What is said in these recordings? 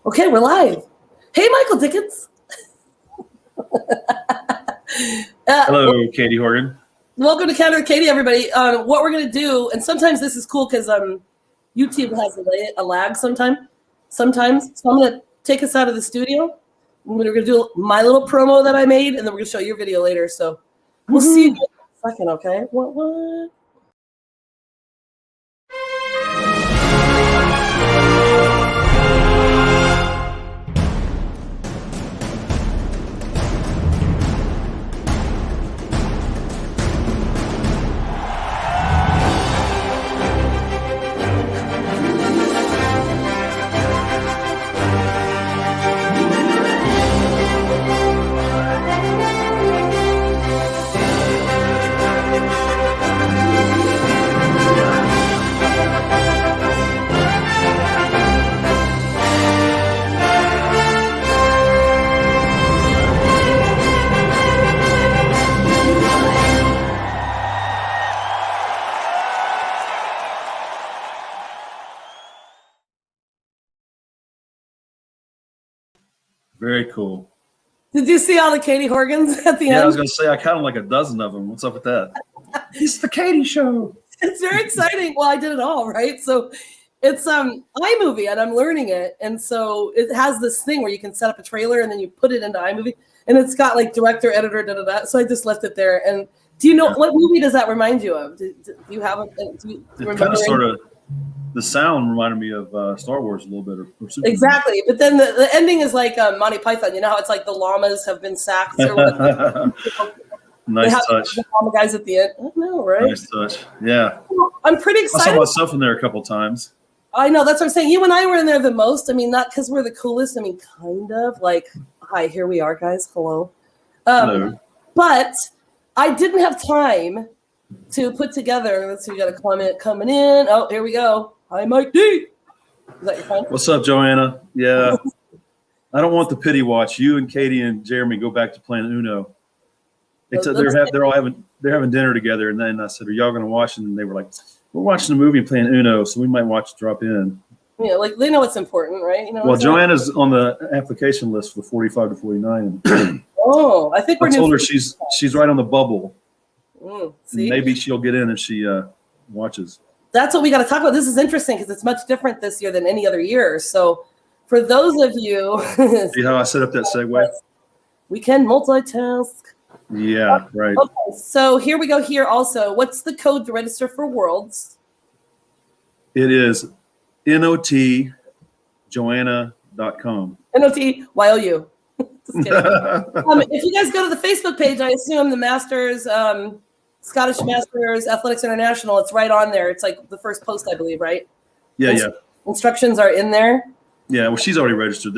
Okay, we're live. Hey, Michael Dickens. Hello, Katie Horgan. Welcome to Counter Katie, everybody. What we're going to do, and sometimes this is cool because YouTube has a lag sometimes. So I'm going to take us out of the studio. We're going to do my little promo that I made, and then we're going to show your video later. So we'll see you in a second, okay? What? Very cool. Did you see all the Katie Horgans at the end? Yeah, I was going to say, I counted like a dozen of them. What's up with that? It's the Katie Show. It's very exciting. Well, I did it all, right? So it's iMovie, and I'm learning it. And so it has this thing where you can set up a trailer, and then you put it into iMovie. And it's got like director, editor, da-da-da. So I just left it there. And do you know, what movie does that remind you of? Do you have a... It kind of sort of... The sound reminded me of Star Wars a little bit. Or exactly. But then the ending is like Monty Python. You know how it's like the llamas have been sacked or whatever? Nice touch. The llama guys at the end. I know, right? Nice touch. Yeah. I'm pretty excited. I saw myself in there a couple times. I know. That's what I'm saying. You and I were in there the most. I mean, not because we're the coolest. I mean, kind of. Like, hi, here we are, guys. Hello. Hello. But I didn't have time to put together. Let's see. We got a comment coming in. Oh, here we go. Hi, Mike D. Is that your friend? What's up, Joanna? Yeah. I don't want the pity watch. You and Katie and Jeremy go back to playing Uno. They're having dinner together, and then I said, "Are y'all going to watch?" And they were like, "We're watching a movie and playing Uno, so we might drop in." Yeah, like they know what's important, right? You know. Well, Joanna's on the application list for 45 to 49. Oh, I think we're. I told her she's right on the bubble. See? Maybe she'll get in if she watches. That's what we got to talk about. This is interesting because it's much different this year than any other year. So, for those of you, see how I set up that segue? We can multitask. Yeah, right. Okay, so here we go. Here also, what's the code to register for Worlds? It is NOTJoanna.com. NOTYOU. Just kidding. If you guys go to the Facebook page, I assume the Masters, Scottish Masters Athletics International, it's right on there. It's like the first post, I believe, right? Yeah. Instructions are in there. Yeah, well, she's already registered.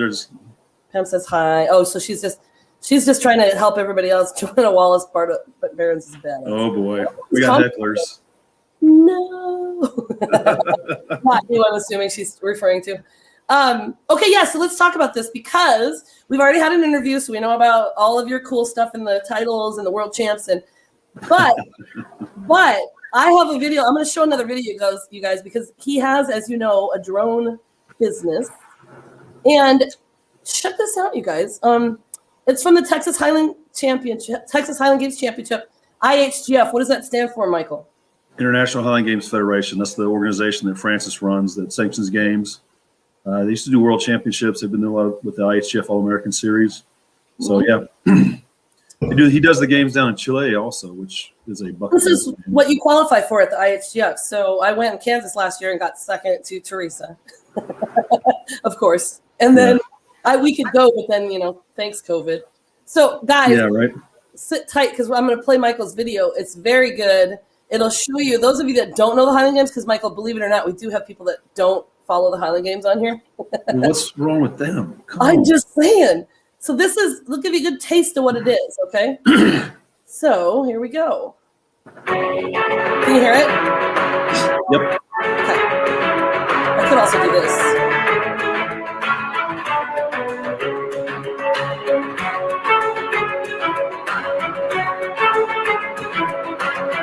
Pam says hi. Oh, so she's just trying to help everybody else. Joanna Wallace, Barons is bad. Oh boy, we got hecklers. No. Not who I'm assuming she's referring to. Okay, yeah, so let's talk about this because we've already had an interview, so we know about all of your cool stuff and the titles and the world champs but I have a video. I'm going to show another video, you guys, because he has, as you know, a drone business. And check this out, you guys. It's from the Texas Highland Games Championship, IHGF. What does that stand for, Michael? International Highland Games Federation. That's the organization that Francis runs that sanctions games. They used to do world championships. They've been doing a lot with the IHGF All-American Series. So, yeah. He does the games down in Chile also, which is a bucket. This is what you qualify for at the IHGF. So I went in Kansas last year and got second to Teresa, of course. And then we could go, but then, thanks COVID. So guys, sit tight because I'm going to play Michael's video. It's very good. It'll show you, those of you that don't know the Highland Games, because Michael, believe it or not, we do have people that don't follow the Highland Games on here. What's wrong with them? I'm just saying. So they'll give you a good taste of what it is, okay? So here we go. Can you hear it? Yep. Okay. I could also do this.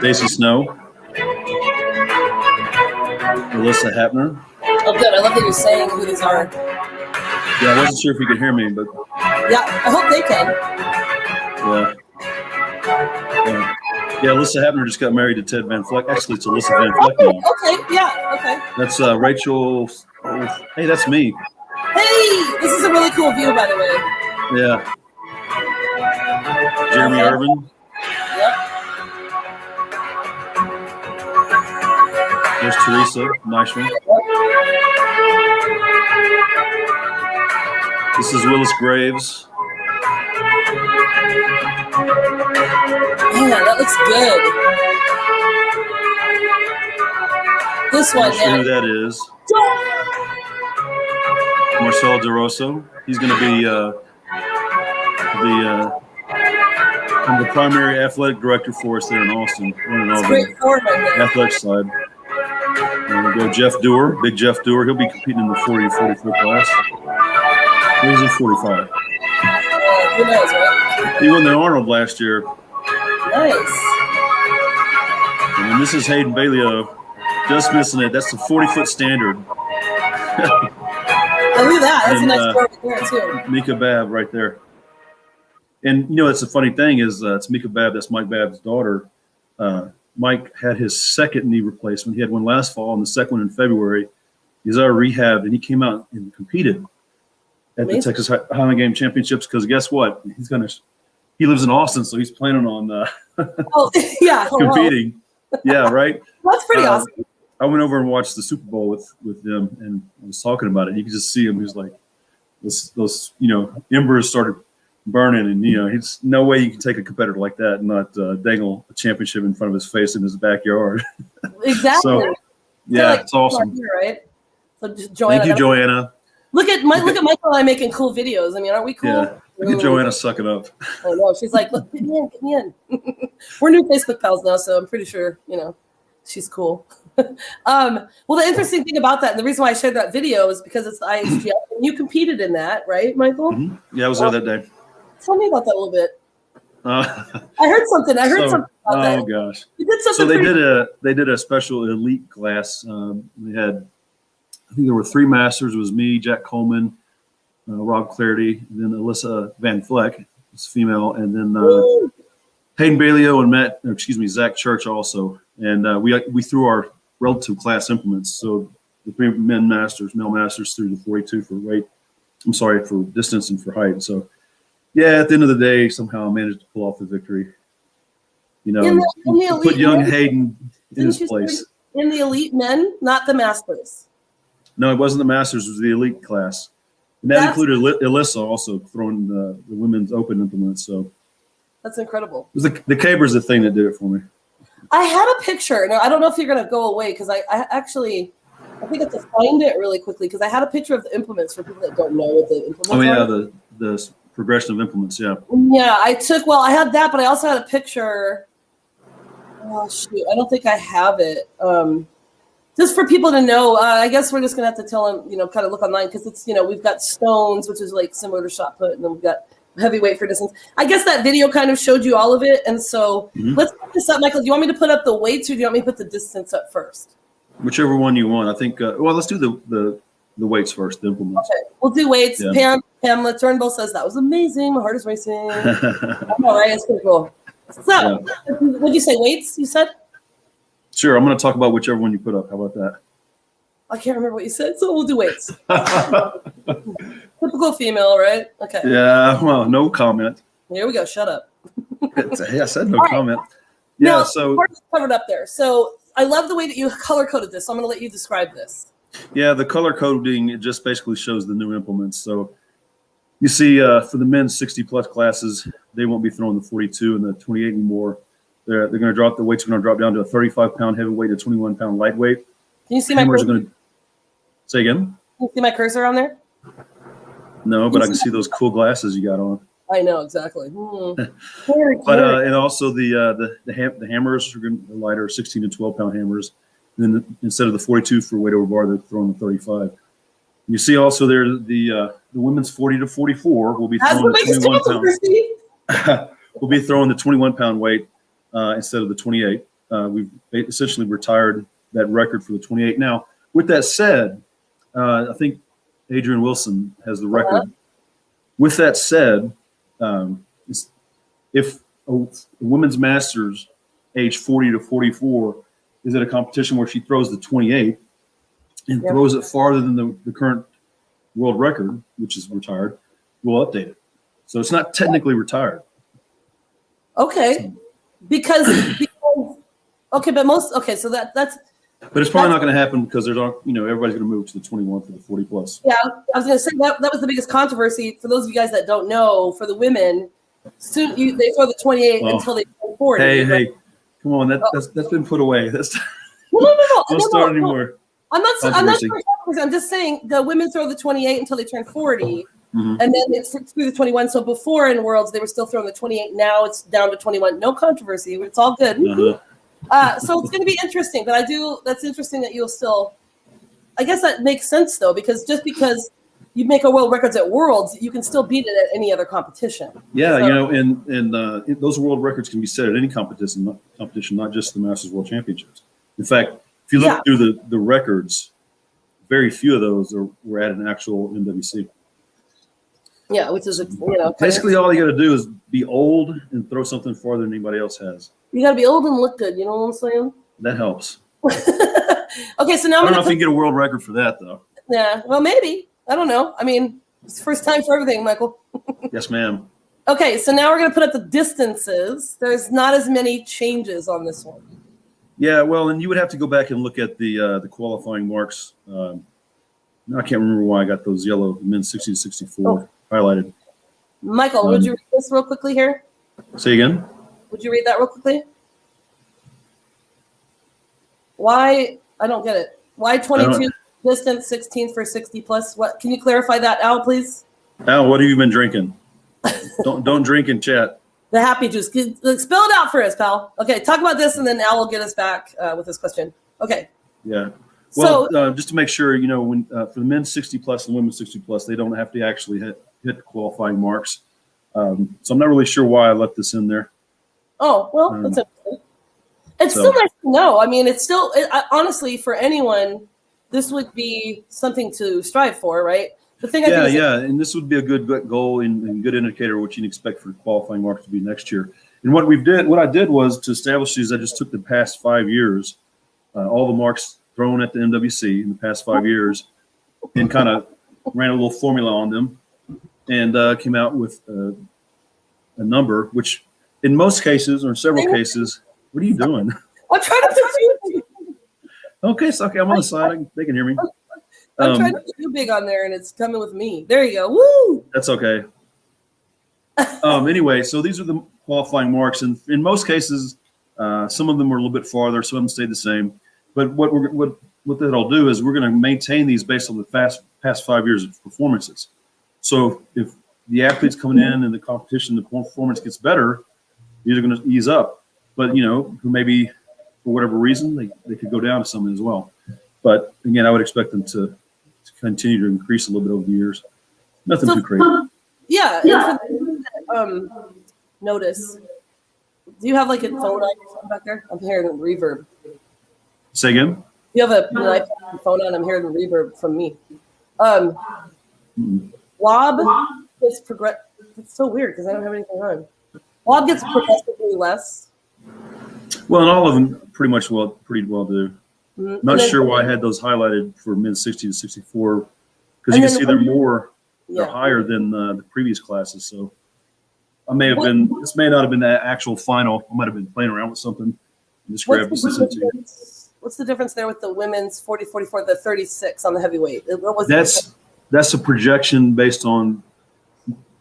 Daisy Snow. Alyssa Hapner. Oh, good. I love that you're saying who these are. Yeah, I wasn't sure if you could hear me, but Yeah, I hope they can. yeah. Yeah, Alyssa Hapner just got married to Ted Van Fleck. Actually, it's Alyssa Van Fleck now. Okay, yeah, okay. That's Rachel. Oh, hey, that's me. Hey, this is a really cool view, by the way. Yeah. Jeremy Irvin. Yep. There's Teresa. Nice one. This is Willis Graves. Man, that looks good. This I'm one, not sure man. who that is. Marcel DeRosso. He's going to be the primary athletic director for us there in Austin. Running all Great form right there. the athletic side. And we go Jeff Dewar, big Jeff Dewar. He'll be competing in the 40 to 44 class. He's in 45. Who knows, right? He won the Arnold last year. Nice. And this is Hayden Bailey, just missing it. That's the 40-foot standard. Oh, look at that. That's And, a nice form there, too. Mika Babb right there. And, that's the funny thing is it's Mika Babb. That's Mike Babb's daughter. Mike had his second knee replacement. He had one last fall and the second one in February. He's already rehabbed, and he came out and competed at the Texas Highland Game Championships because guess what? He lives in Austin, so he's planning on competing. Yeah, right? That's pretty awesome. I went over and watched the Super Bowl with them, and I was talking about it. You could just see him. He was like, those embers started burning, and it's no way you can take a competitor like that and not dangle a championship in front of his face in his backyard. Exactly. So, yeah, it's awesome. Here, right? So Joanna, thank you, Joanna. Look at Michael and I making cool videos. I mean, aren't we cool? Yeah. Look at Joanna sucking up. I know. She's like, look, get me in. We're new Facebook pals now, so I'm pretty sure, she's cool. Well, the interesting thing about that, and the reason why I shared that video is because it's the IHGF, and you competed in that, right, Michael? Mm-hmm. Yeah, I was there that day. Tell me about that a little bit. I heard something. Something about that. Oh gosh! You did something. So they did a special elite class. We had, I think there were 3 masters. It was me, Jack Coleman, Rob Clarity, and then Alyssa Van Fleck, was female, and then Hayden Bailey and Zach Church also. And we threw our relative class implements. So the 3 male masters through the 42 for weight. I'm sorry, for distance and for height. So yeah, at the end of the day, somehow I managed to pull off the victory. In the Put young men, Hayden in his place. In the elite men, not the masters. No, it wasn't the masters. It was the elite class. And that included Alyssa also throwing the women's open implements. So that's incredible. It was the caber's the thing that did it for me. I had a picture. Now, I don't know if you're going to go away because I think I have to find it really quickly because I had a picture of the implements for people that don't know what the implements are. Oh, yeah, the progression of implements, yeah. Yeah, I had that, but I also had a picture. Oh, shoot. I don't think I have it. Just for people to know, I guess we're just going to have to tell them, kind of look online because it's, we've got stones, which is like similar to shot put, and then we've got heavyweight for distance. I guess that video kind of showed you all of it. And so let's put this up, Michael. Do you want me to put up the weights or do you want me to put the distance up first? Whichever one you want. I think, let's do the weights first, the implements. Okay, we'll do weights. Yeah. Pamela Turnbull says, that was amazing. My heart is racing. All right, it's pretty cool. So, what'd you say, weights, you said? Sure, I'm going to talk about whichever one you put up. How about that? I can't remember what you said, so we'll do weights. Typical female, right? Okay. Yeah, well, no comment. Here we go. Shut up. Hey, I said no comment. Yeah, now, so covered up there. So I love the way that you color coded this. So I'm going to let you describe this. Yeah, the color coding, it just basically shows the new implements. So you see for the men's 60-plus classes, they won't be throwing the 42 and the 28 anymore. They're going to drop the weights. Are going to drop down to a 35-pound heavyweight, a 21-pound lightweight. Can you see my cursor? Say again? Can you see my cursor on there? No, but I can see those cool glasses you got on. I know, exactly. But and also the hammers are going to lighter, 16 to 12-pound hammers. And then instead of the 42 for weight over bar, they're throwing the 35. You see also there the women's 40 to 44 will be throwing the 21 pound. We'll be throwing the 21-pound weight instead of the 28. We've essentially retired that record for the 28. Now, with that said, I think Adrian Wilson has the record. With that said, if a women's masters age 40 to 44 is at a competition where she throws the 28 and throws it farther than the current world record, which is retired, we'll update it. So it's not technically retired. Okay. Because okay, but so that's. But it's probably not going to happen because there's, everybody's going to move to the 21 for the 40 plus. Yeah, I was going to say that was the biggest controversy for those of you guys that don't know. For the women, soon they throw the 28 until they turn 40. Hey, come on, that's been put away. That's no. Don't start anymore. I'm just saying the women throw the 28 until they turn 40, and then it's through the 21. So before in Worlds, they were still throwing the 28. Now it's down to 21. No controversy. It's all good. So it's going to be interesting. But that's interesting that you'll still. I guess that makes sense though, because just because you make a world records at Worlds, you can still beat it at any other competition. Yeah, so, and those world records can be set at any competition, not just the Masters World Championships. In fact, if you look through the records, very few of those were at an actual MWC. Yeah, which is basically all you got to do is be old and throw something farther than anybody else has. You got to be old and look good. You know what I'm saying? That helps. Okay, so now I don't know if you can get a world record for that though. Yeah, well, maybe. I don't know. I mean, it's the first time for everything, Michael. Yes, ma'am. Okay, so now we're going to put up the distances. There's not as many changes on this one. Yeah, well, and you would have to go back and look at the qualifying marks. I can't remember why I got those yellow men's 60 to 64 highlighted. Michael, would you read this real quickly here? Say again? Would you read that real quickly? Why? I don't get it. Why 22 distance, 16 for 60 plus? What? Can you clarify that, Al, please? Al, what have you been drinking? don't drink in chat. The happy juice. Spell it out for us, pal. Okay, talk about this, and then Al will get us back with this question. Okay. Yeah. Well, just to make sure, when for the men's 60 plus and women's 60 plus, they don't have to actually hit qualifying marks. So I'm not really sure why I left this in there. Oh, well, that's interesting. It's still nice to know. I mean, it's still honestly for anyone, this would be something to strive for, right? The thing and this would be a good goal and good indicator of what you can expect for qualifying marks to be next year. And what I did was to establish these. I just took the past 5 years, all the marks thrown at the MWC in the past 5 years, and kind of ran a little formula on them, and came out with a number, which in most cases or in several cases. What are you doing? I'm trying to Okay, I'm on the side. They can hear me. I'm trying to be too big on there, and it's coming with me. There you go. Woo! That's okay. Anyway, so these are the qualifying marks, and in most cases, some of them were a little bit farther, some of them stayed the same. But what that'll do is we're going to maintain these based on the past 5 years of performances. So if the athlete's coming in and the competition, the performance gets better, these are going to ease up. But who maybe for whatever reason they could go down to something as well. But again, I would expect them to continue to increase a little bit over the years. Nothing too crazy. Yeah. Notice. Do you have like a phone on back there? I'm hearing reverb. Say again? You have a phone on. I'm hearing the reverb from me. Lob gets It's so weird because I don't have anything on. Lob gets progressively less. Well, and all of them pretty well do. Not sure why I had those highlighted for men's 60 to 64, because you can see they're higher than the previous classes. So this may not have been the actual final. I might have been playing around with something. Just grabbed this. What's the difference there with the women's 40-44, the 36 on the heavyweight? What was that's a projection based on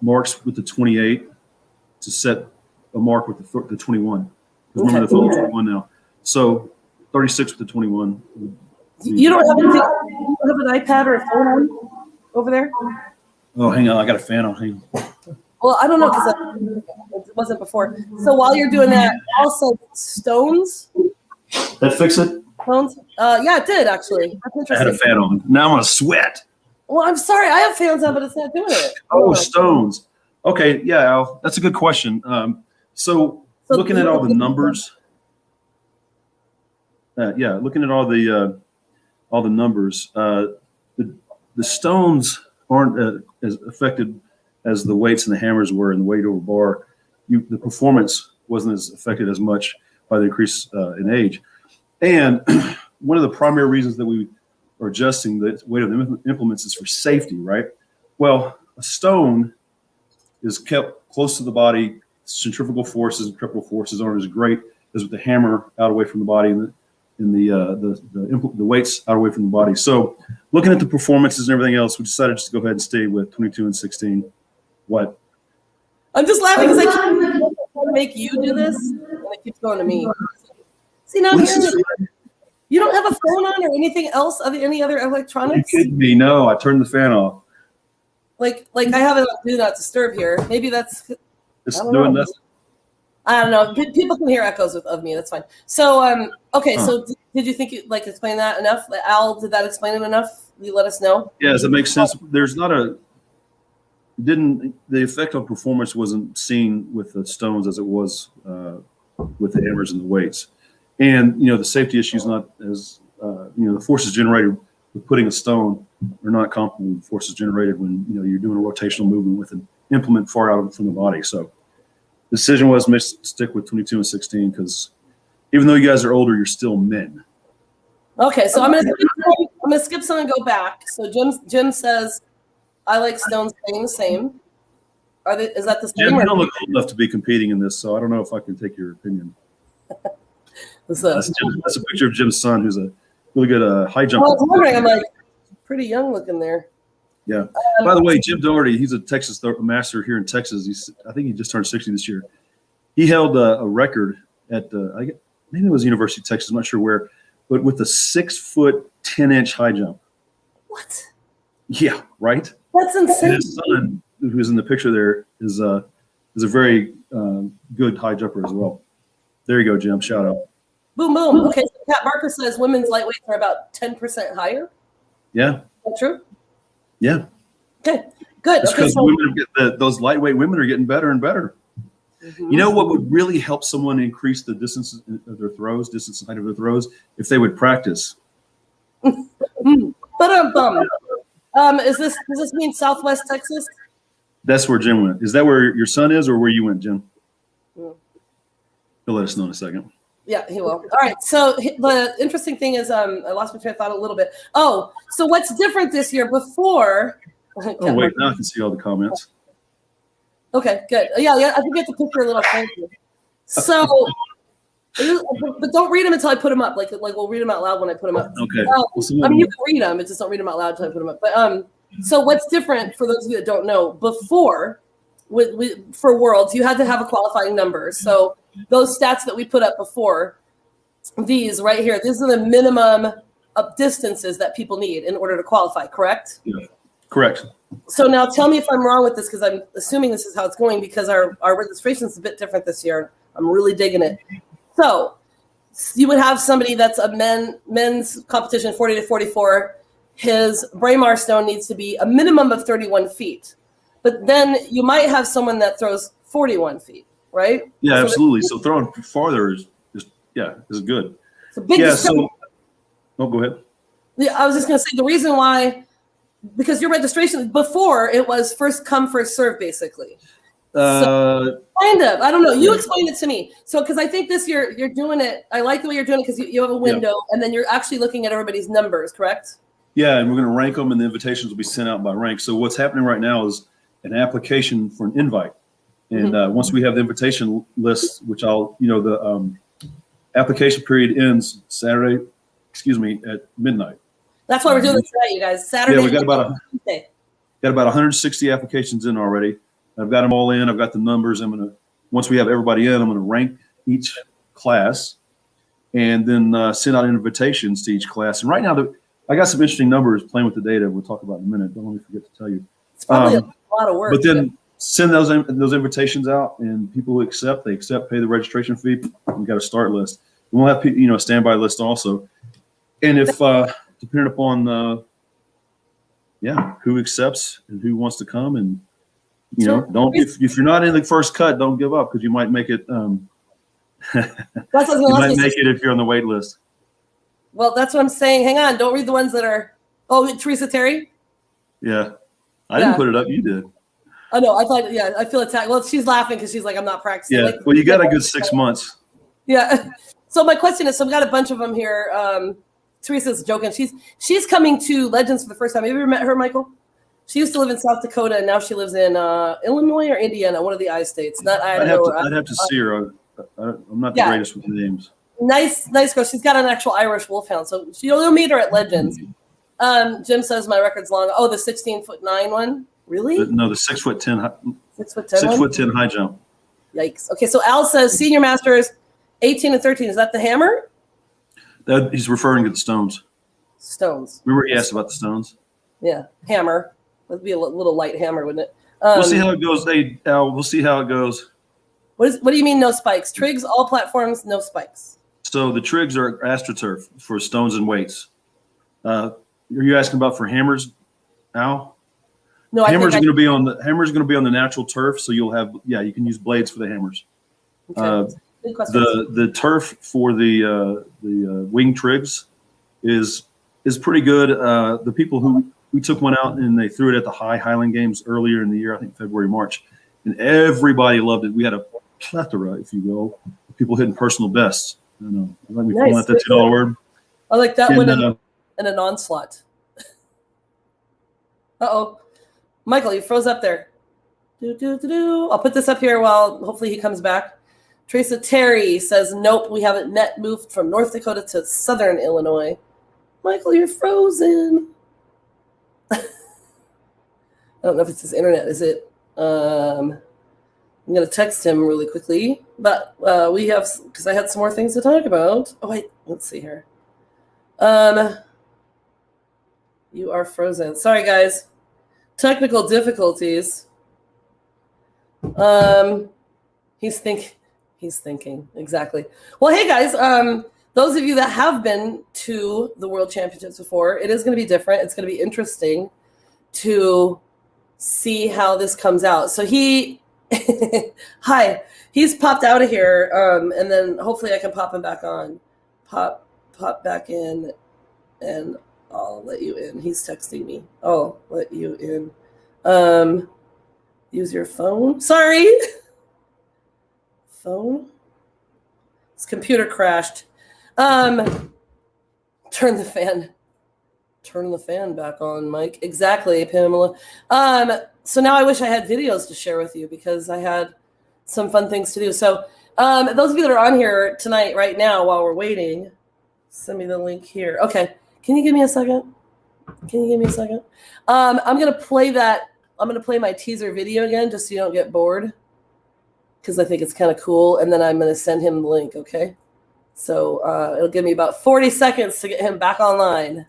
marks with the 28 to set a mark with the 21. Remember the 21 now. So 36 with the 21. You don't have anything. You don't have an iPad or a phone on over there? Oh, hang on. I got a fan on. Hang on. Well, I don't know because it wasn't before. So while you're doing that, also stones. That fix it? Stones? Yeah, it did actually. That's interesting. I had a fan on. Now I'm gonna sweat. Well, I'm sorry. I have fans on, but it's not doing it. Oh, stones. Okay, yeah, Al. That's a good question. So looking at all the numbers. Looking at all the numbers. the stones aren't as affected as the weights and the hammers were in the weight over bar. The performance wasn't as affected as much by the increase in age. And one of the primary reasons that we are adjusting the weight of the implements is for safety, right? Well, a stone is kept close to the body. Centrifugal forces and centripetal forces aren't as great as with the hammer out away from the body and the weights out away from the body. So looking at the performances and everything else, we decided just to go ahead and stay with 22 and 16. What? I'm just laughing because I can't make you do this, and it keeps going to me. See, now you don't have a phone on or anything else, any other electronics? You kidding me? No, I turned the fan off. Like I have it on Do Not Disturb here. Maybe that's it's doing nothing. I don't know. People can hear echoes of me. That's fine. So, okay. So, did you think you explain that enough? Al, did that explain it enough? You let us know. Yeah, does that make sense? There's not the effect on performance wasn't seen with the stones as it was with the hammers and the weights, and the safety issue is not as the forces generated with putting a stone are not comparable to the forces generated when you're doing a rotational movement with an implement far out from the body. So. The decision was to stick with 22 and 16 because even though you guys are older, you're still men. Okay, so I'm gonna skip some and go back. So Jim says, "I like stones staying the same." Is that the same? Jim, you don't look old enough to be competing in this, so I don't know if I can take your opinion. That's a picture of Jim's son, who's a really good high jumper. I was wondering, I'm like, pretty young looking there. Yeah. By the way, Jim Doherty, he's a Texas master here in Texas. I think he just turned 60 this year. He held a record at maybe it was University of Texas, I'm not sure where, but with a 6 foot 10-inch high jump. What? Yeah, right. That's insane. And his son, who's in the picture there, is a very good high jumper as well. There you go, Jim. Shout out. Boom, boom. Okay, so Pat Barker says women's lightweights are about 10% higher. Yeah. Is that true? Yeah. Okay, good. Because those lightweight women are getting better and better. Mm-hmm. You know what would really help someone increase the distance of their throws, distance and height of their throws, if they would practice. Does this mean Southwest Texas? That's where Jim went. Is that where your son is or where you went, Jim? He'll let us know in a second. Yeah, he will. All right. So the interesting thing is, I lost my train of thought a little bit. Oh, so what's different this year? Before. Oh wait, now I can see all the comments. Okay, good. Yeah. I think you have to picture a little fancy. So, but don't read them until I put them up. Like we'll read them out loud when I put them up. Okay. I mean, you can read them, but just don't read them out loud until I put them up. But so what's different for those of you that don't know? Before, for Worlds, you had to have a qualifying number. So those stats that we put up before, these right here, these are the minimum of distances that people need in order to qualify, correct? Yeah, correct. So now tell me if I'm wrong with this, because I'm assuming this is how it's going, because our registration is a bit different this year. I'm really digging it. So you would have somebody that's a men's competition, 40 to 44. His Braemar stone needs to be a minimum of 31 feet. But then you might have someone that throws 41 feet, right? Yeah, so absolutely. So throwing farther is good. It's a big so go ahead. Yeah, I was just going to say the reason why, because your registration before it was first come, first serve, basically. So, kind of. I don't know. You explained it to me. So, because I think this year you're doing it. I like the way you're doing it because you have a window, and then you're actually looking at everybody's numbers, correct? Yeah, and we're going to rank them, and the invitations will be sent out by rank. So what's happening right now is an application for an invite, and once we have the invitation list, which the application period ends Saturday. At midnight. That's why we're doing this tonight, you guys. Saturday. Yeah, we got about 160 applications in already. I've got them all in. I've got the numbers. Once we have everybody in, I'm going to rank each class, and then send out invitations to each class. And right now, I got some interesting numbers playing with the data. We'll talk about in a minute. Don't let me forget to tell you. It's probably a lot of work. But then send those invitations out, and people who accept, pay the registration fee. We've got a start list. And we'll have a standby list also. And if depending upon who accepts and who wants to come, and don't if you're not in the first cut, don't give up, because you might make it. You might make it if you're on the wait list. Well, that's what I'm saying. Hang on, don't read the ones that are. Oh, Teresa Terry. Yeah. I didn't put it up. You did. Oh, no. I thought, I feel attacked. Well, she's laughing because she's like, I'm not practicing. Yeah. Like, Well, you got a good 6 months. Yeah. So my question is, so I've got a bunch of them here. Teresa's joking. She's coming to Legends for the first time. Have you ever met her, Michael? She used to live in South Dakota, and now she lives in Illinois or Indiana, one of the I states. Not Idaho. I'd have to see her. I'm not the greatest with names. Nice girl. She's got an actual Irish wolfhound, so you'll meet her at Legends. Jim says my record's long. Oh, the 16'9" one. Really? No, the 6'10". 6'10". 6'10" high jump. Yikes. Okay, so Al says senior masters, 18 and 13. Is that the hammer? He's referring to the stones. Stones. Remember he asked about the stones? Yeah, hammer. That'd be a little light hammer, wouldn't it? We'll see how it goes. Hey, Al, we'll see how it goes. What do you mean no spikes? Trigs, all platforms, no spikes. So the trigs are AstroTurf for stones and weights. Are you asking about for hammers, Al? No, hammers are going to be on the natural turf, so you'll have you can use blades for the hammers. Okay. Good question. The turf for the wing trigs is pretty good. The people who we took one out and they threw it at the Highland Games earlier in the year, I think February, March, and everybody loved it. We had a plethora, if you will, of people hitting personal bests. I don't know. Let me pull out that $2 word. I like that one in an onslaught. Uh-oh. Michael, you froze up there. I'll put this up here while hopefully he comes back. Teresa Terry says, nope, we haven't moved from North Dakota to Southern Illinois. Michael, you're frozen. I don't know if it's his internet. Is it? I'm going to text him really quickly. But we have, because I had some more things to talk about. Oh, wait, let's see here. You are frozen. Sorry, guys. Technical difficulties. He's thinking. Exactly. Well, hey, guys. Those of you that have been to the World Championships before, it is going to be different. It's going to be interesting to see how this comes out. So he's popped out of here, and then hopefully I can pop him back on. Pop back in, and I'll let you in. He's texting me. I'll let you in. Use your phone. Sorry. Phone. His computer crashed. Turn the fan back on, Mike. Exactly, Pamela. So now I wish I had videos to share with you because I had some fun things to do. So those of you that are on here tonight, right now, while we're waiting, send me the link here. Okay. Can you give me a second? I'm going to play that. I'm going to play my teaser video again just so you don't get bored because I think it's kind of cool. And then I'm going to send him the link, okay? So it'll give me about 40 seconds to get him back online.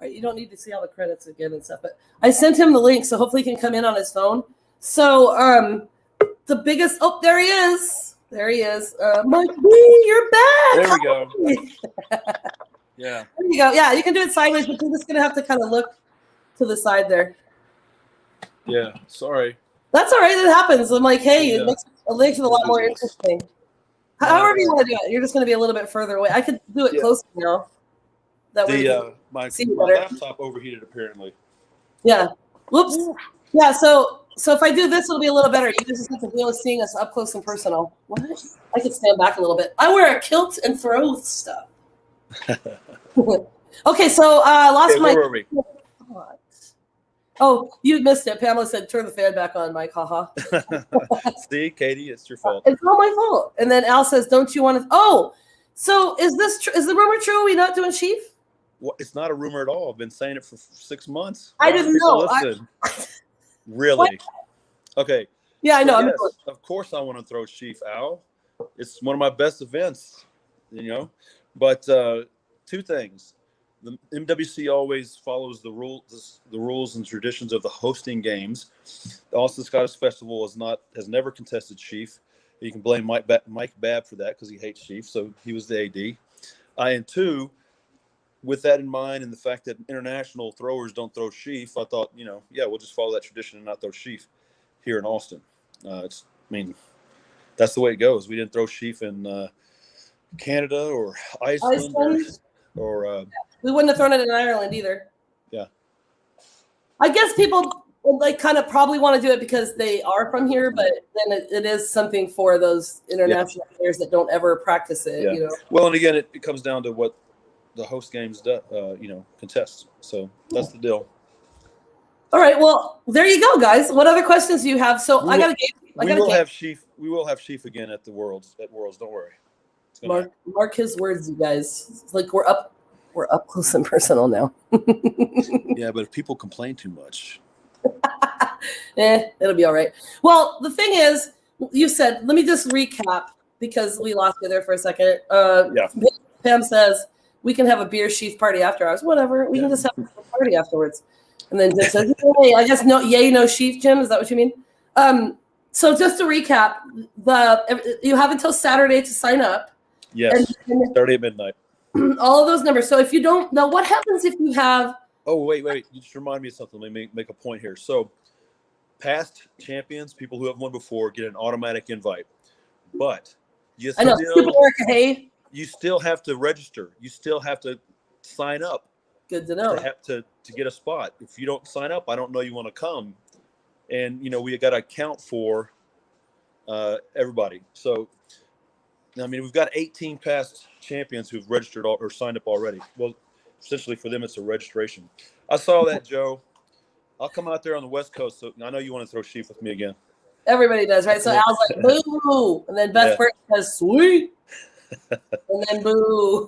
You don't need to see all the credits again and stuff, but I sent him the link, so hopefully he can come in on his phone. So the biggest, there he is. Mike B, you're back. There we go. Yeah. There you go. Yeah, you can do it sideways, but you're just going to have to kind of look to the side there. Yeah, sorry. That's all right. It happens. I'm like, hey, it makes it a lot more interesting. However you want to do it. You're just going to be a little bit further away. I could do it closer now. That way my laptop overheated apparently. Yeah. Whoops. Yeah. So if I do this, it'll be a little better. You just have to deal with seeing us up close and personal. What? I could stand back a little bit. I wear a kilt and throw stuff. Okay. So lost my. Where were we? Oh, you missed it. Pamela said, "Turn the fan back on, Mike." Haha. See, Katie, it's your fault. It's not my fault. And then Al says, "Don't you want to?" Oh, so is this? Is the rumor true? Are we not doing Chief? Well, it's not a rumor at all. I've been saying it for 6 months. I didn't know. Really? Okay. Yeah, I know. Yes, of course I want to throw Sheaf, Al. It's one of my best events, But two things. The MWC always follows the rules and traditions of the hosting games. The Austin Scottish Festival has never contested Sheaf. You can blame Mike Babb for that because he hates Sheaf, so he was the AD. And two, with that in mind and the fact that international throwers don't throw Sheaf, I thought, we'll just follow that tradition and not throw Sheaf here in Austin. That's the way it goes. We didn't throw Sheaf in Canada or Iceland. Or we wouldn't have thrown it in Ireland either. Yeah. I guess people kind of probably want to do it because they are from here, but then it is something for those international players that don't ever practice it. Yeah. Well, and again, it comes down to what the host games contest. So that's the deal. All right. Well, there you go, guys. What other questions do you have? So we will have Sheaf again at the Worlds. Don't worry. Mark his words, you guys. It's like we're up close and personal now. Yeah, but if people complain too much, it'll be all right. Well, the thing is, you said, let me just recap because we lost you there for a second. Pam says we can have a beer Sheaf party after hours. Whatever, we can just have a party afterwards. And then Jim says, hey, I guess no Sheaf, Jim. Is that what you mean? So just to recap, you have until Saturday to sign up. Yes, Saturday at midnight. All of those numbers. So if you don't know, what happens if you have? Oh, wait. You just remind me of something. Let me make a point here. So past champions, people who have won before, get an automatic invite. But you still have to register. You still have to sign up. Good to know. To get a spot. If you don't sign up, I don't know you want to come. And, we got to account for everybody. So, we've got 18 past champions who've registered or signed up already. Well, essentially for them, it's a registration. I saw that, Joe. I'll come out there on the West Coast. So I know you want to throw Sheaf with me again. Everybody does, right? So Al's like, boo. And then Beth Burton says, sweet. And then boo.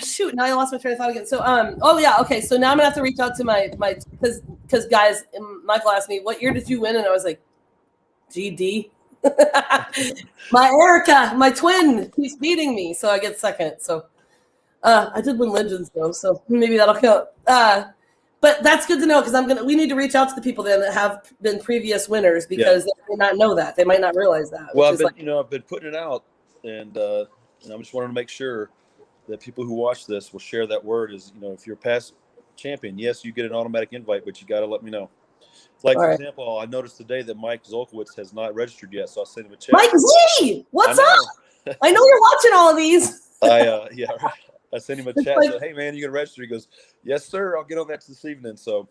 Shoot, now I lost my train of thought again. So, okay. So now I'm gonna have to reach out to my because guys, Michael asked me, what year did you win? And I was like, GD. My Erica, my twin, keeps beating me, so I get second. So, I did win Legends though, so maybe that'll count. But that's good to know because we need to reach out to the people then that have been previous winners because they may not know that. They might not realize that. Well, I've been putting it out, and I just wanted to make sure that people who watch this will share that word. Is if you're a past champion, yes, you get an automatic invite, but you got to let me know. Like for example, I noticed today that Mike Zolkowitz has not registered yet, so I sent him a check. Mike Z, what's up? I know you're watching all of these. I sent him a chat. Said, hey man, you gonna register? He goes, yes sir. I'll get on that this evening. So,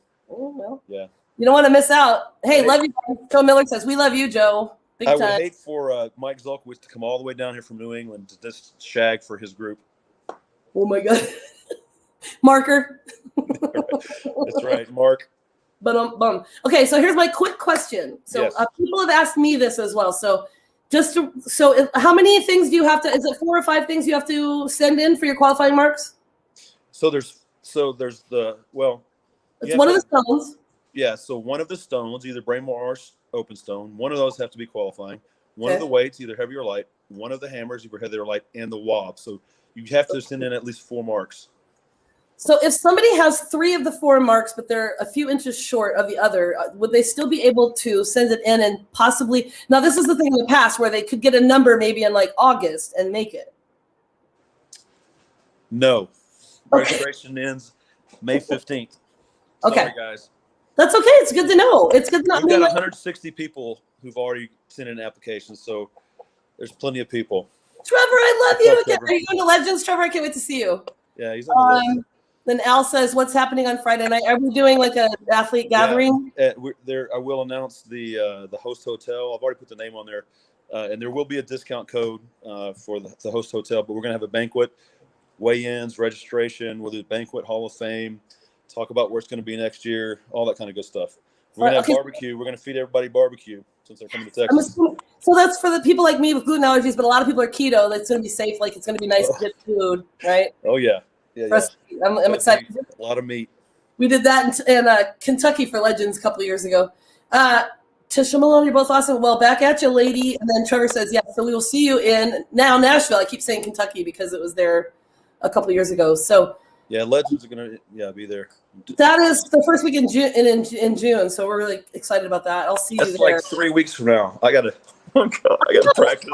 yeah. You don't want to miss out. Hey, love you. Joe Miller says we love you, Joe. Big time. I would hate for Mike Zolkowitz to come all the way down here from New England to just shag for his group. Oh my God. Marker. That's right, Mark. Bum. Okay, so here's my quick question. So people have asked me this as well. So how many things do you have to? Is it 4 or 5 things you have to send in for your qualifying marks? So there's the It's one of the stones. Yeah, so one of the stones, either Braemar or open stone, one of those have to be qualifying. One of the weights, either heavy or light. One of the hammers, either heavy or light, and the wob. So you have to send in at least 4 marks. So if somebody has 3 of the 4 marks, but they're a few inches short of the other, would they still be able to send it in and possibly? Now, this is the thing in the past where they could get a number maybe in like August and make it. No. Registration ends May 15th. Okay. Sorry, guys. That's okay. It's good to know. It's good to know. We've got 160 people who've already sent in applications, so there's plenty of people. Trevor, I love you again. Are you going to Legends, Trevor? I can't wait to see you. Yeah, he's on the list. Then Al says, what's happening on Friday night? Are we doing like an athlete gathering? Yeah, I will announce the host hotel. I've already put the name on there. And there will be a discount code for the host hotel, but we're going to have a banquet, weigh-ins, registration. We'll do the banquet, Hall of Fame, talk about where it's going to be next year, all that kind of good stuff. We're going to have barbecue. We're going to feed everybody barbecue since they're coming to Texas. So that's for the people like me with gluten allergies, but a lot of people are keto. That's going to be safe. Like it's going to be nice to get food, right? Oh, yeah. Yeah, For us, I'm excited. A lot of meat. We did that in Kentucky for Legends a couple of years ago. Tisha Malone, you're both awesome. Well, back at you, lady. And then Trevor says, yes, so we will see you in now Nashville. I keep saying Kentucky because it was there a couple of years ago. So yeah, Legends are going to be there. That is the first week in June. So we're really excited about that. I'll see you there. That's like 3 weeks from now. I got to practice.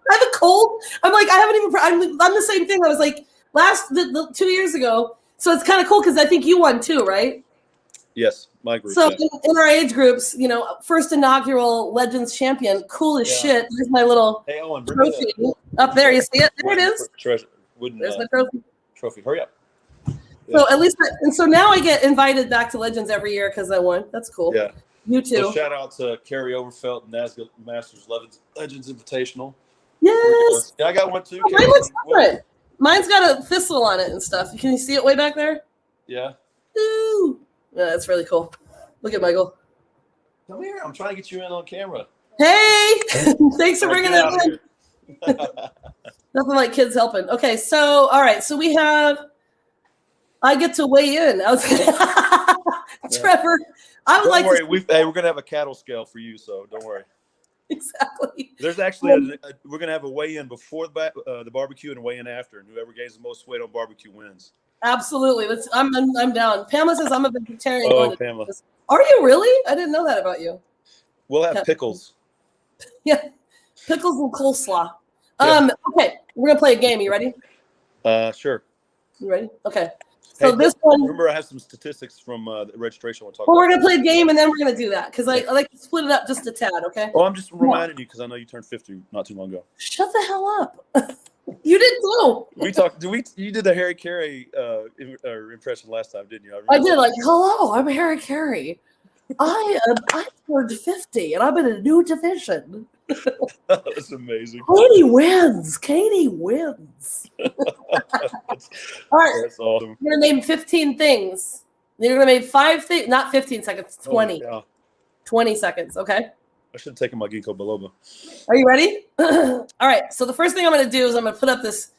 I have a cold. I'm like, I haven't even, I'm the same thing. I was like, 2 years ago. So it's kind of cool because I think you won too, right? Yes, my group. So yeah. in our age groups, first inaugural Legends champion, cool as shit. There's my little trophy up there. You see it? There it is. There's my trophy. Trophy. Hurry up. Yeah. So at least, and so now I get invited back to Legends every year because I won. That's cool. Yeah. You too. So shout out to Carrie Overfelt and NASDAQ Masters Legends Invitational. Yes. Yeah, I got one too. Oh, mine looks different. Mine's got a thistle on it and stuff. Can you see it way back there? Yeah. Ooh. Yeah, that's really cool. Look at Michael. Come here. I'm trying to get you in on camera. Hey! Thanks for bringing that in. Nothing like kids helping. Okay, so, all right. So we have, I get to weigh in. Trevor, I would don't like worry. We're going to have a cattle scale for you, so don't worry. Exactly. There's actually we're gonna have a weigh-in before the barbecue and a weigh-in after, and whoever gains the most weight on barbecue wins. Absolutely. I'm down. Pamela says I'm a vegetarian. Oh, Pamela. Are you really? I didn't know that about you. We'll have pickles. Yeah, pickles and coleslaw. Yeah. Okay, we're gonna play a game. You ready? Sure. You ready? Okay. So Hey, this one. Remember, I have some statistics from the registration. Well, we're gonna play a game and then we're gonna do that because I like to split it up just a tad. Okay. Oh, I'm just reminding you because I know you turned 50 not too long ago. Shut the hell up. You did too. We talked. You did the Harry Carey impression last time, didn't you? I did. Like, hello, I'm Harry Carey. I turned 50 and I'm in a new division. That's amazing. Katie wins. All right. That's awesome. You're going to name 15 things. You're going to name 5 things, not 15 seconds, 20. Oh, yeah. 20 seconds, okay? I should have taken my ginkgo biloba. Are you ready? All right. So the first thing I'm going to do is I'm going to put up this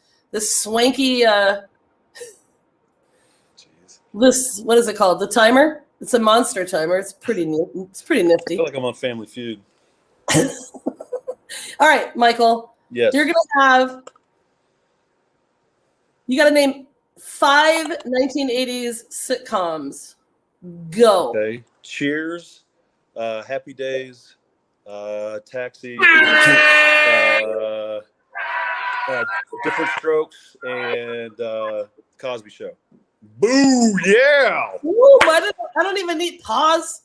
swanky, what is it called? The timer? It's a monster timer. It's pretty neat. It's pretty nifty. I feel like I'm on Family Feud. All right, Michael. Yes. You're going to you got to name 5 1980s sitcoms. Go. Okay. Cheers, Happy Days, Taxi, Different Strokes, and Cosby Show. Boo! Yeah. Ooh, I don't even need pause.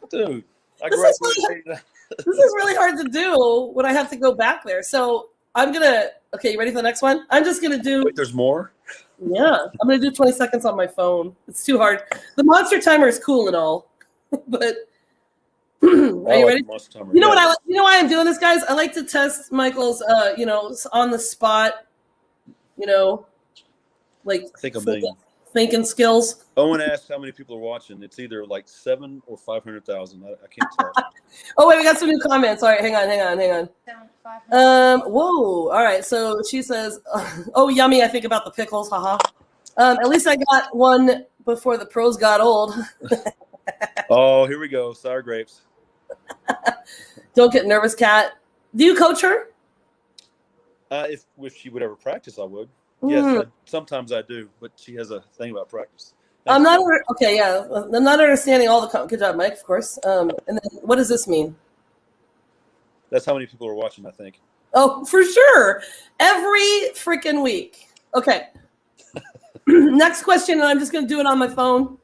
Dude, This is really hard to do when I have to go back there. So I'm gonna. Okay, you ready for the next one? I'm just gonna do. Wait, there's more. Yeah, I'm gonna do 20 seconds on my phone. It's too hard. The monster timer is cool and all, but are you ready? You know what You know why I'm doing this, guys? I like to test Michael's, on the spot, like think a million. Thinking skills. Owen asked how many people are watching. It's either like 7 or 500,000. I can't tell. Oh wait, we got some new comments. All right, hang on. Whoa. All right. So she says, "Oh, yummy." I think about the pickles. Haha. At least I got one before the pros got old. Oh, here we go. Sour grapes. Don't get nervous, Kat. Do you coach her? If she would ever practice, I would. Yes, sometimes I do, but she has a thing about practice. I'm not understanding all the. Good job, Mike. Of course. And then, what does this mean? That's how many people are watching, I think. Oh, for sure. Every freaking week. Okay. Next question, and I'm just going to do it on my phone.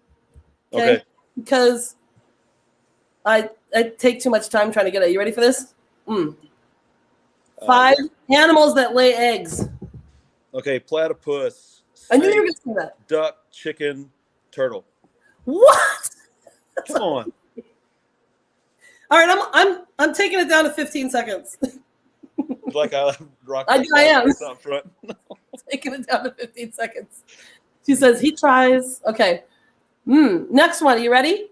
Okay. Because I take too much time trying to get it. You ready for this? 5 animals that lay eggs. Okay, platypus. I knew you were going to say that. Duck, chicken, turtle. What? Come on. All right, I'm taking it down to 15 seconds. Like I rock. I am. Up front. Taking it down to 15 seconds. She says he tries. Okay. Next one. Are you ready?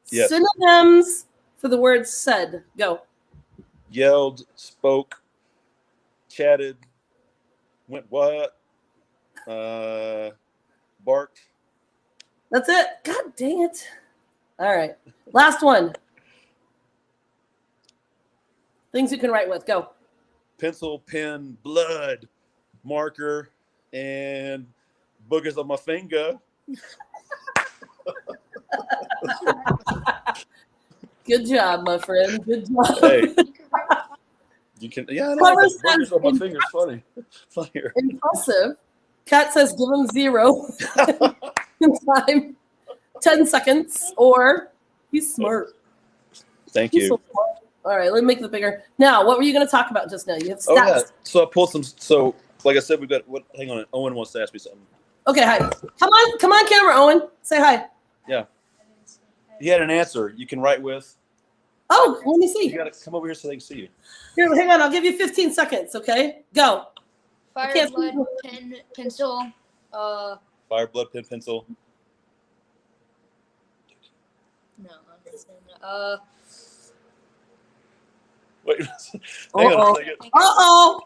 Yes. Synonyms for the word said. Go. Yelled, spoke, chatted, went what? Bark. That's it. God dang it. All right. Last one. Things you can write with. Go. Pencil, pen, blood, marker, and boogers on my finger. Good job, my friend. Good job. Hey. You can, yeah, I know. Clever Boogers on my says finger is funny. Funnier. impressive. Kat says give him 0 in time. 10 seconds. Or he's smart. Thank He's you. so smart. All right, let me make it bigger. Now, what were you going to talk about just now? You have stats. Oh, yeah. So I pulled some. So, like I said, we've got what? Hang on. Owen wants to ask me something. Okay, hi. Come on, camera, Owen. Say hi. Yeah. He had an answer you can write with. Oh, let me see. You got to come over here so they can see you. Here, hang on. I'll give you 15 seconds, okay? Go. Fire, blood, pen, pencil. Fire, blood, pen, pencil. No, I'm just saying. Wait. Hang on a second. Uh-oh.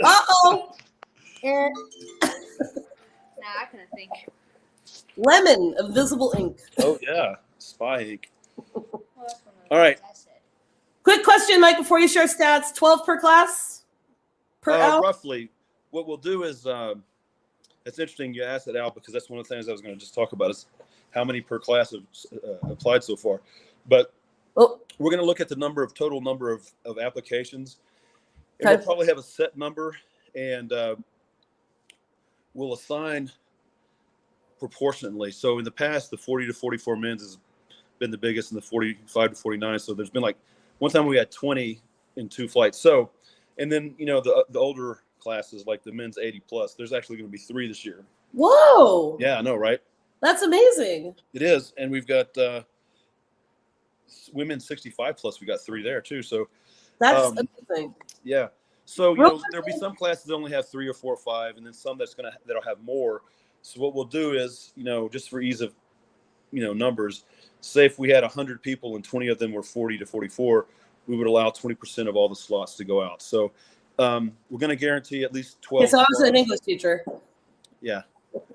Nah, I couldn't think. Lemon of visible ink. Oh, yeah. Spy ink. Well, that's one of All right. I said. Quick question, Mike, before you share stats. 12 per class? Per hour? Roughly. What we'll do is, it's interesting you asked that, Al, because that's one of the things I was going to just talk about is how many per class have applied so far. But we're going to look at the total number of applications. And we'll probably have a set number, and we'll assign proportionately. So in the past, the 40 to 44 men's has been the biggest, and the 45 to 49. So there's been like one time we had 20 in 2 flights. So, and then, the older classes, like the men's 80 plus, there's actually going to be 3 this year. Whoa. Yeah, I know, right? That's amazing. It is. And we've got women 65 plus. We got 3 there too. So That's amazing. Yeah. So, there'll be some classes that only have 3 or 4 or 5, and then some that'll have more. So what we'll do is, just for ease of, numbers, say if we had 100 people and 20 of them were 40 to 44, we would allow 20% of all the slots to go out. So we're going to guarantee at least 12. Okay, so I was an English teacher. Yeah. What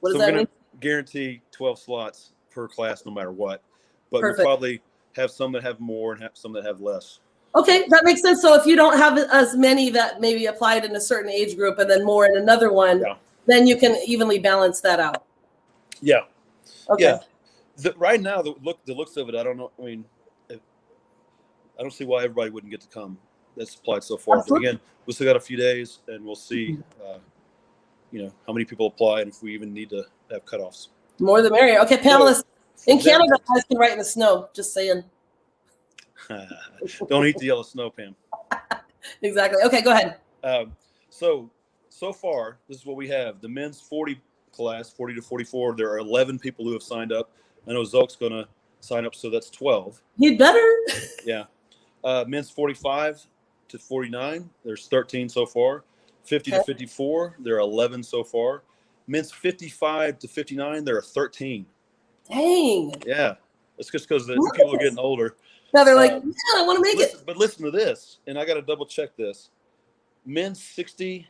does we're that going mean? to guarantee 12 slots per class no matter what. But Perfect. we'll probably have some that have more and have some that have less. Okay, that makes sense. So if you don't have as many that maybe applied in a certain age group and then more in another one, then you can evenly balance that out. Yeah. Okay. Yeah. Right now, the looks of it, I don't know. I mean, I don't see why everybody wouldn't get to come. That's applied so far. But again, we still got a few days, and we'll see, how many people apply and if we even need to have cutoffs. More the merrier. Okay, panelists. In Canada, guys can write in the snow. Just saying. Don't eat the yellow snow, Pam. Exactly. Okay, go ahead. So far, this is what we have. The men's 40 class, 40 to 44, there are 11 people who have signed up. I know Zolk's going to sign up, so that's 12. He'd better. Yeah. Men's 45 to 49, there's 13 so far. 50 to 54, there are 11 so far. Men's 55 to 59, there are 13. Dang. Yeah. It's just because the people are getting older. Now they're like, I want to make it. But listen to this, and I got to double check this. Men's 60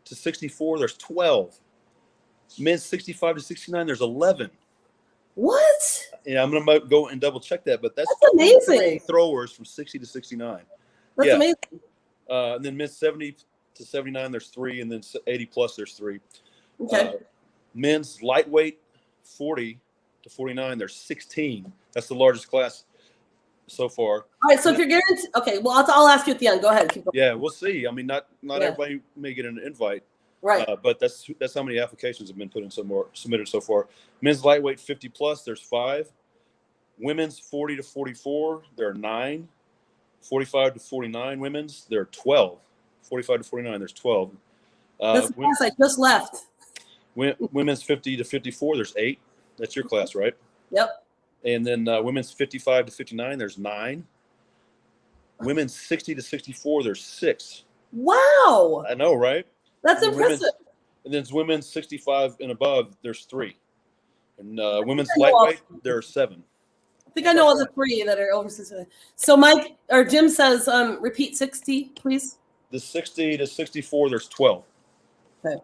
to 64, there's 12. Men's 65 to 69, there's 11. What? Yeah, I'm going to go and double check that, but that's amazing. Throwers from 60 to 69. That's amazing. And then men's 70 to 79, there's 3, and then 80 plus, there's 3. Okay. Men's lightweight 40 to 49, there's 16. That's the largest class so far. All right, so if you're guaranteed, okay, well, I'll ask you at the end. Go ahead. Keep going. Yeah, we'll see. I mean, not everybody may get an invite. Right. But that's how many applications have been submitted so far. Men's lightweight 50 plus, there's 5. Women's 40 to 44, there are 9. 45 to 49 women's, there are 12. 45 to 49, there's 12. That's the class I just left. Women's 50 to 54, there's 8. That's your class, right? Yep. And then women's 55 to 59, there's 9. Women's 60 to 64, there's 6. Wow. I know, right? That's impressive. And then women's 65 and above, there's 3. And women's lightweight, there are 7. I think I know all the 3 that are over 60. So Mike or Jim says, repeat 60, please. The 60 to 64, there's 12. Okay.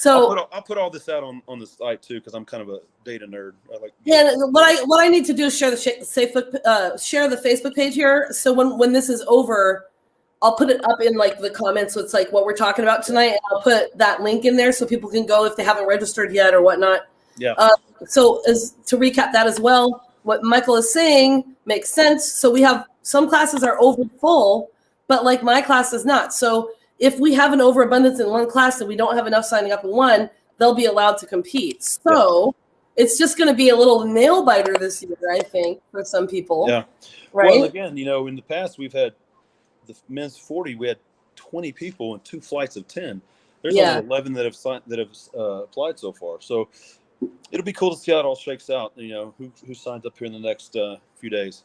So I'll put all this out on the site too, because I'm kind of a data nerd. I like. yeah, what I need to do is share the Facebook page here. So when this is over, I'll put it up in like the comments. So it's like what we're talking about tonight, and I'll put that link in there so people can go if they haven't registered yet or whatnot. Yeah. So as to recap that as well, what Michael is saying makes sense. So we have some classes are over full, but like my class is not. So if we have an overabundance in one class and we don't have enough signing up in one, they'll be allowed to compete. So it's just going to be a little nail biter this year, I think, for some people. Yeah. Right. Well, again, in the past we've had the men's 40. We had 20 people and 2 flights of 10. There's only 11 that have applied so far. So it'll be cool to see how it all shakes out. Who signs up here in the next few days.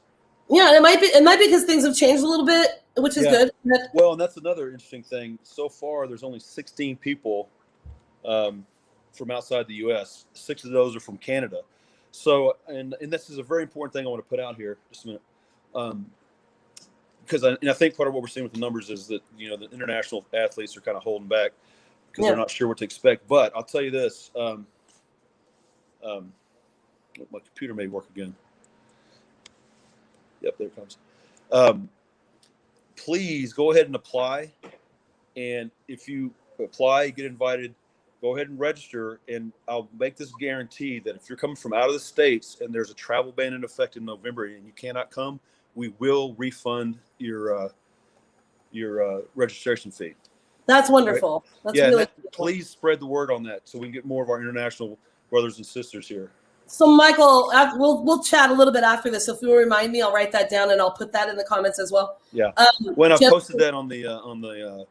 Yeah, it might be because things have changed a little bit, which is good. Well, and that's another interesting thing. So far, there's only 16 people from outside the U.S. 6 of those are from Canada. So, and this is a very important thing I want to put out here. Just a minute, because I think part of what we're seeing with the numbers is that the international athletes are kind of holding back because they're not sure what to expect. But I'll tell you this: my computer may work again. Yep, there it comes. Please go ahead and apply. And if you apply, get invited, go ahead and register. And I'll make this guarantee that if you're coming from out of the States and there's a travel ban in effect in November and you cannot come, we will refund your registration fee. That's wonderful. Right? That's really cool. Please spread the word on that so we can get more of our international brothers and sisters here. So, Michael, we'll chat a little bit after this. So if you will remind me, I'll write that down and I'll put that in the comments as well. Yeah. When I posted that on the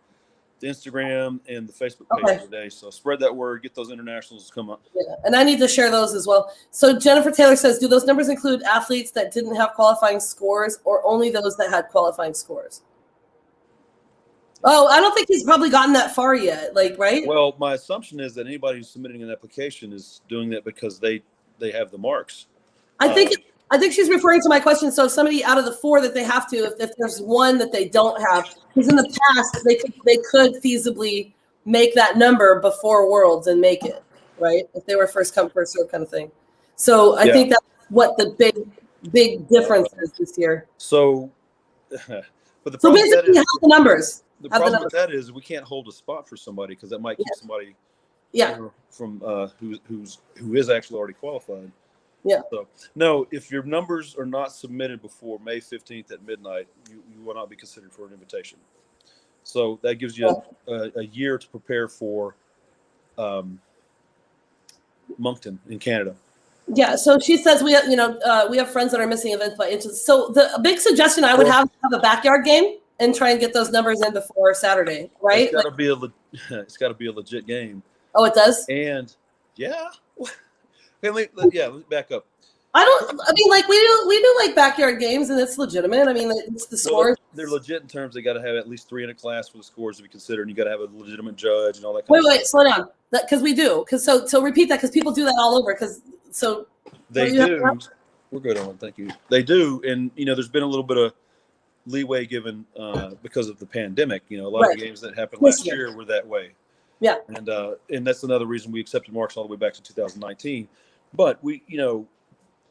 Instagram and the Facebook page today. So spread that word. Get those internationals to come up. Yeah, and I need to share those as well. So Jennifer Taylor says, do those numbers include athletes that didn't have qualifying scores or only those that had qualifying scores? Oh, I don't think he's probably gotten that far yet. Right? Well, my assumption is that anybody who's submitting an application is doing that because they have the marks. I think she's referring to my question. So if somebody out of the 4 that they have to, if there's one that they don't have, because in the past they could feasibly make that number before Worlds and make it, right? If they were first come first serve kind of thing. So I think that's what the big difference is this year. So, but the so basically, have the numbers. The problem with that is we can't hold a spot for somebody because that might keep somebody from who is actually already qualified. Yeah. So no, if your numbers are not submitted before May 15th at midnight, you will not be considered for an invitation. So that gives you a year to prepare for Moncton in Canada. Yeah. So she says we have friends that are missing events by inches. So the big suggestion I would have a backyard game and try and get those numbers in before Saturday, right? It's got to be a legit game. Oh, it does. And let's back up. We do like backyard games, and it's legitimate. I mean, it's the scores. They're legit in terms they got to have at least 3 in a class for the scores to be considered, and you got to have a legitimate judge and all that. Wait, slow down. Because we do. So repeat that because people do that all over. They do. We're good on. Thank you. They do, and there's been a little bit of leeway given because of the pandemic. A lot of the games that happened last year were that way. Yeah. And that's another reason we accepted marks all the way back to 2019. But we,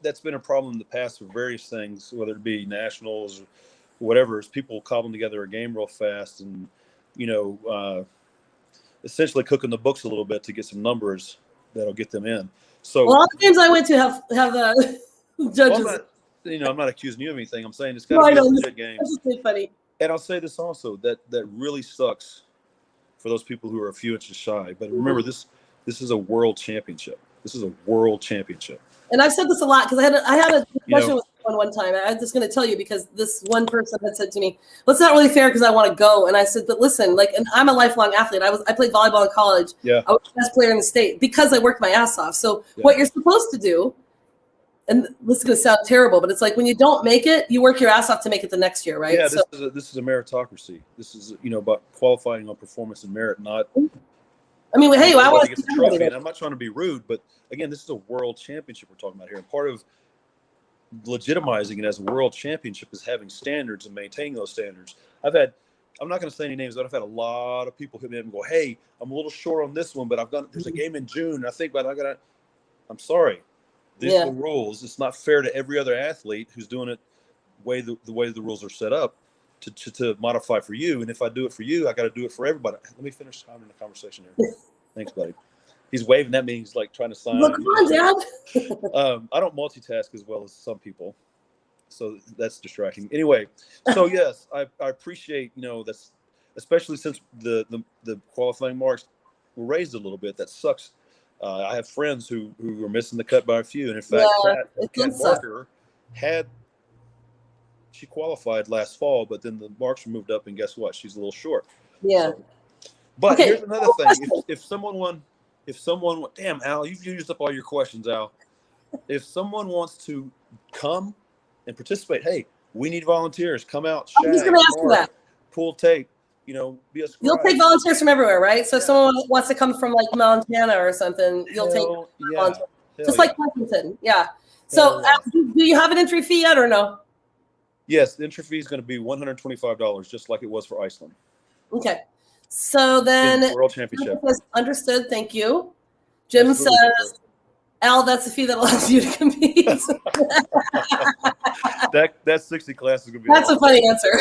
that's been a problem in the past for various things, whether it be nationals or whatever, is people cobbling together a game real fast and, essentially cooking the books a little bit to get some numbers that'll get them in. So all the games I went to have the judges. Well, I'm not accusing you of anything. I'm saying it's got to be a legit game. That's just funny. And I'll say this also, that really sucks for those people who are a few inches shy. But remember, this is a world championship. This is a world championship. And I've said this a lot because I had a discussion with someone one time. I'm just going to tell you because this one person had said to me, well, it's not really fair because I want to go. And I said, but listen, and I'm a lifelong athlete. I played volleyball in college. Yeah. I was the best player in the state because I worked my ass off. So what you're supposed to do, and this is going to sound terrible, but it's like when you don't make it, you work your ass off to make it the next year, right? Yeah, this is a meritocracy. This is, about qualifying on performance and merit, not. I mean, hey, I want to get the trophy. And I'm not trying to be rude, but again, this is a world championship we're talking about here. And part of legitimizing it as a world championship is having standards and maintaining those standards. I've had I'm not going to say any names, but I've had a lot of people hit me up and go, "Hey, I'm a little short on this one, but there's a game in June. I think, but I'm sorry. These are the rules. It's not fair to every other athlete who's doing it the way the rules are set up to modify for you. And if I do it for you, I got to do it for everybody." Let me finish having the conversation here. Thanks, buddy. He's waving. That means he's like trying to sign. Look, come on, Dad. I don't multitask as well as some people, so that's distracting. Anyway, so yes, I appreciate that's especially since the qualifying marks were raised a little bit. That sucks. I have friends who are missing the cut by a few, and in fact, Kat Barker she qualified last fall, but then the marks were moved up, and guess what? She's a little short. Yeah. So, but here's another thing: if someone, damn, Al, you've used up all your questions, Al. If someone wants to come and participate, hey, we need volunteers. Come out, I'm just going to ask you that. Pull tape, be a scribe. You'll take volunteers from everywhere, right? So if someone wants to come from like Montana or something, you'll take volunteers. Just like Washington. Yeah. So do you have an entry fee yet or no? Yes, the entry fee is going to be $125, just like it was for Iceland. Okay. So then World Championship. Understood. Thank you. Jim says, Al, that's the fee that allows you to compete. that 60 class is going to be. That's a funny answer.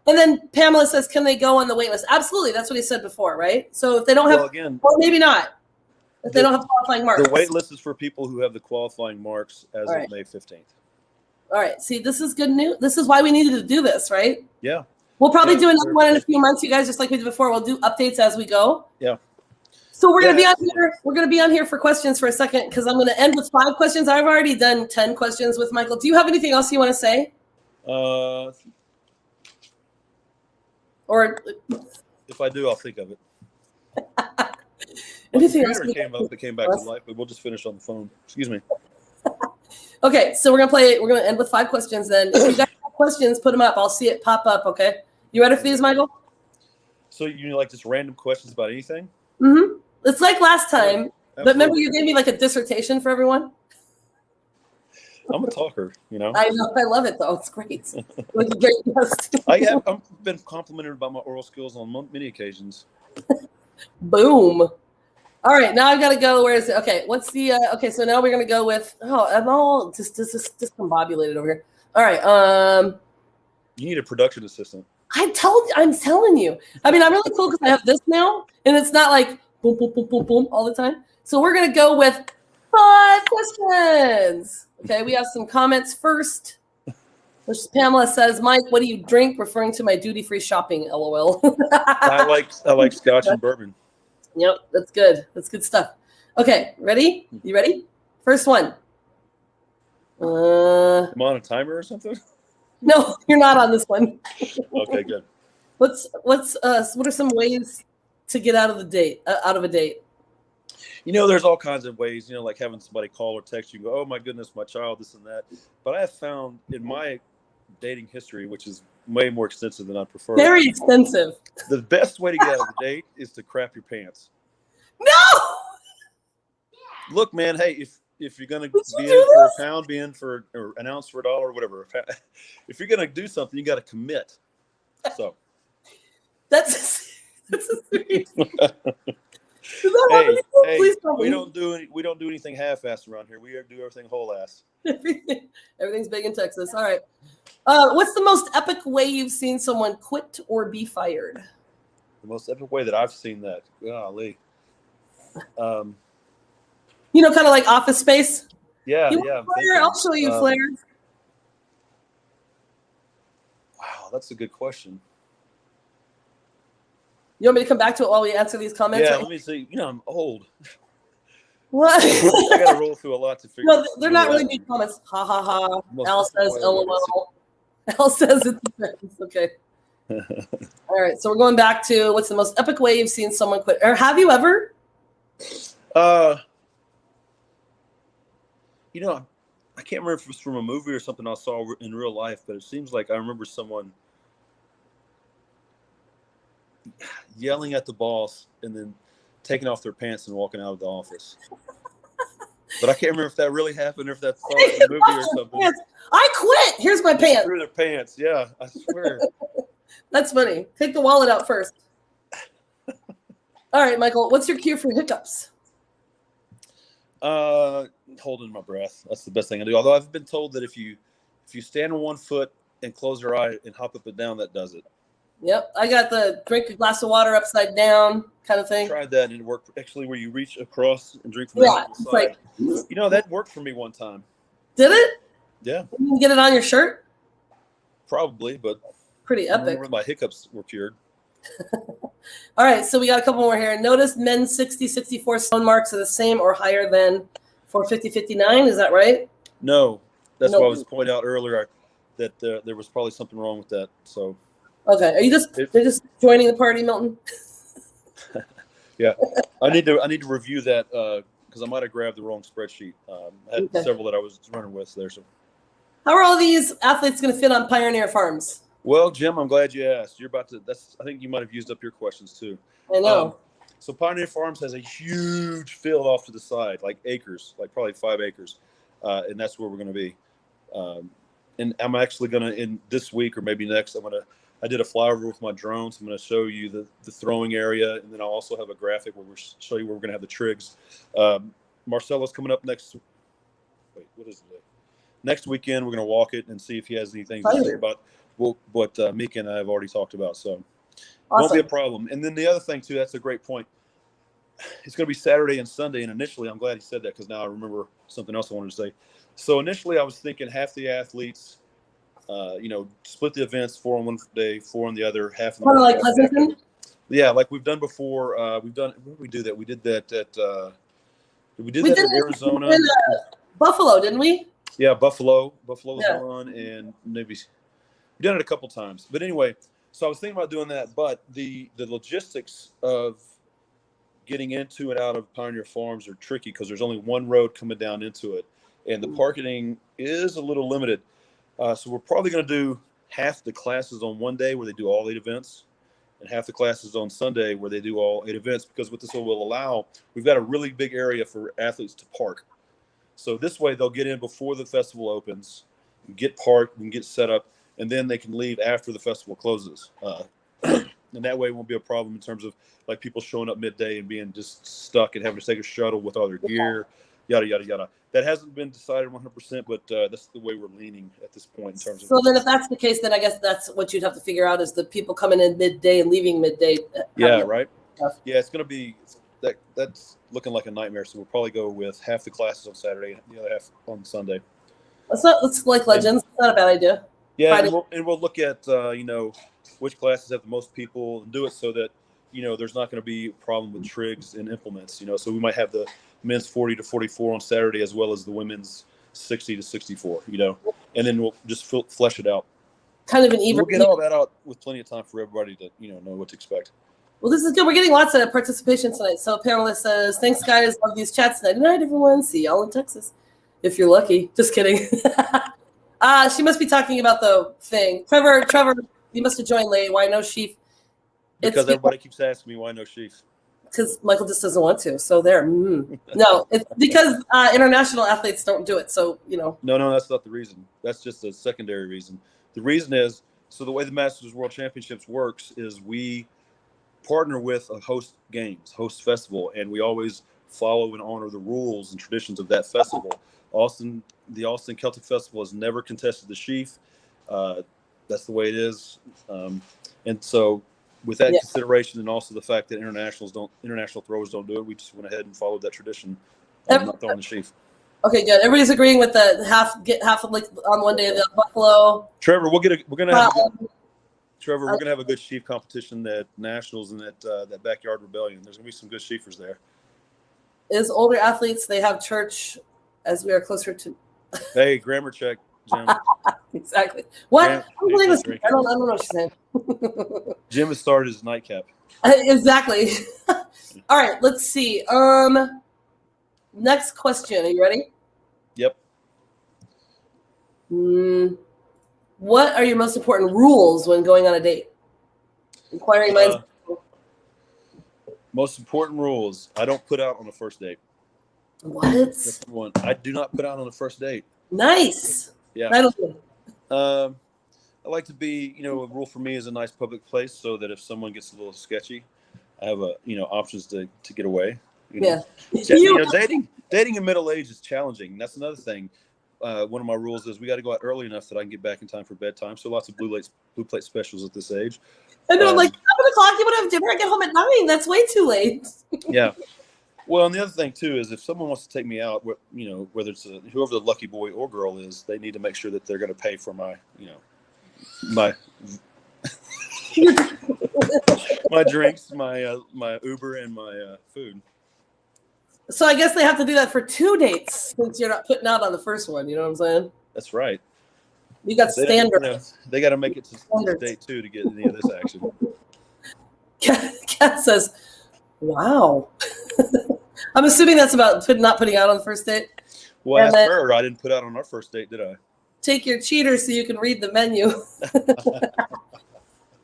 And then Pamela says, can they go on the wait list? Absolutely. That's what he said before, right? So if they don't have, or maybe not, if they don't have qualifying marks. The wait list is for people who have the qualifying marks as of May 15th. All right. See, this is good news. This is why we needed to do this, right? Yeah. We'll probably do another one in a few months, you guys, just like we did before. We'll do updates as we go. Yeah. So we're gonna be on here. We're gonna be on here for questions for a second because I'm gonna end with 5 questions. I've already done 10 questions with Michael. Do you have anything else you want to say? Or if I do, I'll think of it. Anything else? That came back to life, but we'll just finish on the phone. Excuse me. Okay, so we're gonna end with 5 questions. Then, if you guys have questions, put them up. I'll see it pop up. Okay, you ready for these, Michael? So you like just random questions about anything? Mm-hmm. It's like last time, Absolutely. But remember you gave me like a dissertation for everyone. I'm a talker, I know. I love it though. It's great. Like a great guest. I've been complimented about my oral skills on many occasions. Boom. All right, now I've got to go. Where is it? Okay, what's the? Okay, so now we're gonna go with. Oh, I'm all just discombobulated over here. All right. You need a production assistant. I'm telling you. I mean, I'm really cool because I have this now, and it's not like boom, boom, boom, boom, boom all the time. So we're gonna go with 5 questions. Okay, we have some comments first. Which Pamela says, Mike, what do you drink? Referring to my duty-free shopping, LOL. I like scotch and bourbon. Yep, that's good. That's good stuff. Okay, ready? You ready? First one. I'm on a timer or something? No, you're not on this one. Okay, good. What are some ways to get out of a date? There's all kinds of ways, like having somebody call or text you and go, oh my goodness, my child, this and that. But I have found in my dating history, which is way more extensive than I prefer. Very extensive. The best way to get out of the date is to crap your pants. No! Look, man, hey, if you're going to be in for a pound, be in for or an ounce for $1 or whatever. If you're going to do something, you got to commit. So. That's a serious. Hey, we don't do anything half-assed around here. We do everything whole-ass. Everything's big in Texas. All right. What's the most epic way you've seen someone quit or be fired? The most epic way that I've seen that. Golly. Kind of like Office Space. Yeah, Flair? I'll show you Flair. Wow, that's a good question. You want me to come back to it while we answer these comments? Yeah, let me see. I'm old. What? I got to roll through a lot to figure. No, they're not really good comments. Ha ha ha. Al says LOL. Al says it's okay. All right, so we're going back to what's the most epic way you've seen someone quit, or have you ever? I can't remember if it was from a movie or something I saw in real life, but it seems like I remember someone yelling at the boss and then taking off their pants and walking out of the office. But I can't remember if that really happened or if that's a movie or something. I quit. Here's my pants. Through their pants, yeah, I swear. That's funny. Take the wallet out first. All right, Michael, what's your cue for hiccups? Holding my breath. That's the best thing I do. Although I've been told that if you stand on one foot and close your eye and hop up and down, that does it. Yep, I got the drink a glass of water upside down kind of thing. Tried that and it worked. Actually, where you reach across and drink from the Yeah, other it's side. like, That worked for me one time. did it? Yeah, You can get it on your shirt? probably, but Pretty I epic. remember my hiccups were cured. All right, so we got a couple more here. Notice men's 60-64 stone marks are the same or higher than for 50-59. Is that right? No, that's Nope. what I was pointing out earlier, that there was probably something wrong with that. So Okay. Are you they're just joining the party, Milton? yeah, I need to review that because I might have grabbed the wrong spreadsheet. I had several that I was running with there. So How are all these athletes going to fit on Pioneer Farms? well, Jim, I'm glad you asked. You're about to. I think you might have used up your questions too. I know. So Pioneer Farms has a huge field off to the side, like acres, like probably 5 acres, and that's where we're going to be. And I'm actually going to, in this week or maybe next, I did a flyover with my drones. I'm going to show you the throwing area, and then I'll also have a graphic where we'll show you where we're going to have the trigs. Marcelo's coming up next. Wait, what is it? Next weekend, we're going to walk it and see if he has anything to say about what Mika and I have already talked about. So won't be a problem. And then the other thing too, that's a great point. It's going to be Saturday and Sunday. And initially, I'm glad he said that because now I remember something else I wanted to say. So initially, I was thinking half the athletes, split the events, 4 on one day, 4 on the other, half. Kind of like Pleasanton? Yeah, like we've done before. Where did we do that? We did that at. We did that in Arizona. In Buffalo, didn't we? Yeah, Buffalo. Buffalo's one, and maybe we've done it a couple times. But anyway, so I was thinking about doing that, but the logistics of getting into and out of Pioneer Farms are tricky because there's only one road coming down into it, and the parking is a little limited. So we're probably going to do half the classes on one day where they do all 8 events, and half the classes on Sunday where they do all 8 events, because what this will allow, we've got a really big area for athletes to park. So this way they'll get in before the festival opens, get parked, and get set up, and then they can leave after the festival closes. And that way it won't be a problem in terms of like people showing up midday and being just stuck and having to take a shuttle with all their gear, yada, yada, yada. That hasn't been decided 100%, but that's the way we're leaning at this point in terms of. So then if that's the case, then I guess that's what you'd have to figure out is the people coming in midday and leaving midday. Yeah, right. Yeah, it's going to be that's looking like a nightmare. So we'll probably go with half the classes on Saturday and the other half on Sunday. It's like Legends. It's not a bad idea. Yeah, and we'll look at which classes have the most people and do it so that there's not going to be a problem with trigs and implements. So we might have the men's 40 to 44 on Saturday as well as the women's 60 to 64. And then we'll just flesh it out. Kind of an even. We'll get all that out with plenty of time for everybody to know what to expect. Well, this is good. We're getting lots of participation tonight. So a panelist says, "Thanks, guys. Love these chats tonight. Good night, everyone. See y'all in Texas, if you're lucky." Just kidding. She must be talking about the thing. Trevor, you must have joined late. Why no sheaf? Because everybody keeps asking me why no sheaf. Because Michael just doesn't want to. So there. No, it's because international athletes don't do it. So No, that's not the reason. That's just a secondary reason. The reason is, so the way the Masters World Championships works is we partner with a host festival, and we always follow and honor the rules and traditions of that festival. The Austin Celtic Festival has never contested the sheaf. That's the way it is. And so with that consideration, and also the fact that international throwers don't do it, we just went ahead and followed that tradition of not throwing the sheaf. Okay, good. Everybody's agreeing with the half of like on one day of the Buffalo. Trevor, we're gonna have a good sheaf competition at Nationals and at that Backyard Rebellion. There's gonna be some good sheafers there. Is older athletes, they have church as we are closer to. Hey, grammar check, Jim. Exactly. What? I don't know what she's saying. Jim has started his nightcap. Exactly. All right, let's see. Next question. Are you ready? Yep. What are your most important rules when going on a date? Inquiring minds. Most important rules. I don't put out on the first date. What? That's one. I do not put out on the first date. Nice. Yeah. I like to be, a rule for me is a nice public place so that if someone gets a little sketchy, I have options to get away. Dating in middle age is challenging. That's another thing. One of my rules is we got to go out early enough that I can get back in time for bedtime. So lots of blue plate specials at this age. I know, like 7 o'clock, you would have dinner. I get home at 9. That's way too late. Yeah. Well, and the other thing too is if someone wants to take me out, whether it's whoever the lucky boy or girl is, they need to make sure that they're going to pay for my, my my drinks, my Uber, and my food. So I guess they have to do that for 2 dates since you're not putting out on the first one. You know what I'm saying? That's right. You got standards. They got to make it to date 2 to get any of this action. Kat says, "Wow." I'm assuming that's about not putting out on the first date. Well, ask her. I didn't put out on our first date, did I? Take your cheater so you can read the menu.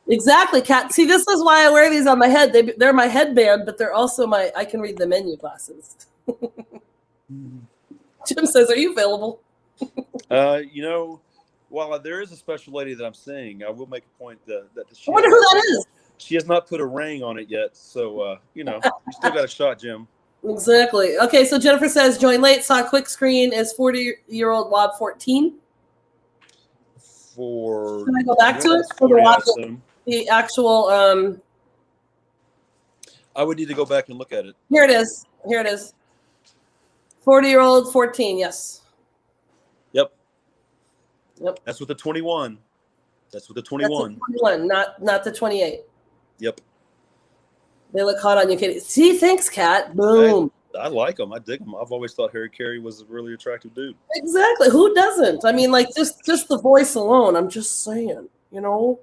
Exactly, Kat. See, this is why I wear these on my head. They're my headband, but they're also my I can read the menu glasses. Jim says, "Are you available?" While there is a special lady that I'm seeing, I will make a point that I wonder who that is. She has not put a ring on it yet, so you still got a shot, Jim. Exactly. Okay, so Jennifer says, "Join late. Saw a quick screen. Is 40-year-old Wob 14?" Can I go back to it for the actual? I would need to go back and look at it. Here it is. 40-year-old 14. Yes. Yep. Yep. That's with the 21. That's with the 21. That's the 21, not the 28. Yep. They look hot on you, Katie. See, thanks, Kat. Boom. I like them. I dig them. I've always thought Harry Carey was a really attractive dude. Exactly. Who doesn't? I mean, like just the voice alone. I'm just saying. All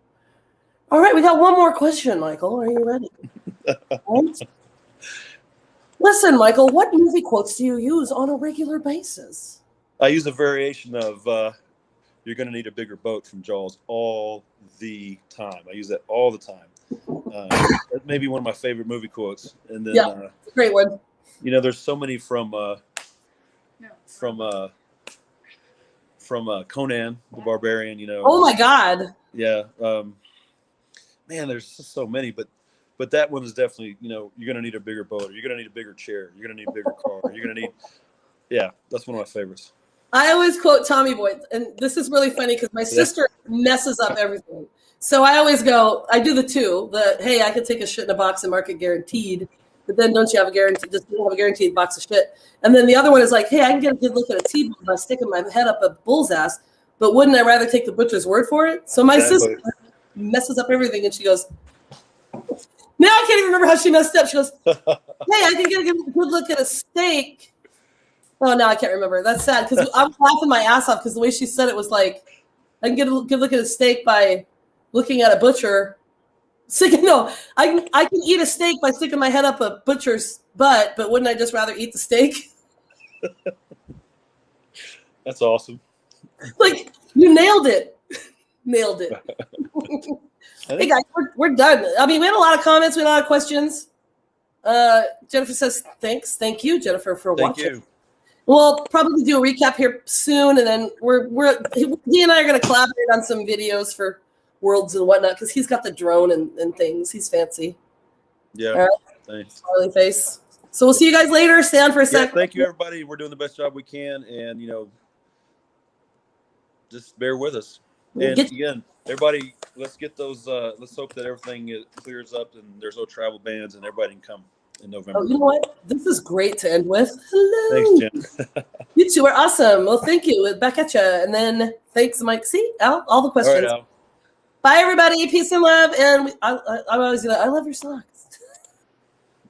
right, we got one more question, Michael. Are you ready? Right? Listen, Michael, what movie quotes do you use on a regular basis? I use a variation of "You're going to need a bigger boat" from Jaws all the time. I use that all the time. That may be one of my favorite movie quotes. And then, it's a great one. There's so many from Conan the Barbarian. Oh my God. Yeah. Man, there's just so many, but that one is definitely, you're going to need a bigger boat, or you're going to need a bigger chair, you're going to need a bigger car, you're going to need, that's one of my favorites. I always quote Tommy Boy, and this is really funny because my sister messes up everything. So I always go, I do the 2, hey, I could take a shit in a box and mark it guaranteed, but then don't you have a guaranteed box of shit. And then the other one is like, hey, I can get a good look at a T-bone by sticking my head up a bull's ass, but wouldn't I rather take the butcher's word for it? So my sister messes up everything, and she goes, now I can't even remember how she messed up. She goes, hey, I can get a good look at a steak. Oh, no, I can't remember. That's sad because I'm laughing my ass off because the way she said it was like, I can get a good look at a steak by looking at a butcher. No, I can eat a steak by sticking my head up a butcher's butt, but wouldn't I just rather eat the steak? That's awesome. Like, you nailed it. Nailed it. Hey, guys, we're done. I mean, we had a lot of comments. We had a lot of questions. Jennifer says, thanks. Thank you, Jennifer, for watching. Thank you. We'll probably do a recap here soon, and then he and I are going to collaborate on some videos for Worlds and whatnot because he's got the drone and things. He's fancy. Yeah. All right. Thanks. Smiley face. So we'll see you guys later. Stay on for a sec. Thank you, everybody. We're doing the best job we can, and just bear with us. And again, everybody, let's get those. Let's hope that everything clears up and there's no travel bans and everybody can come in November. Oh, you know what? This is great to end with. Hello. Thanks, Jen. You two are awesome. Well, thank you. Back at you. And then thanks, Mike. See, Al, all the questions. All right, Al. Bye, everybody. Peace and love. And I always do that. I love your socks.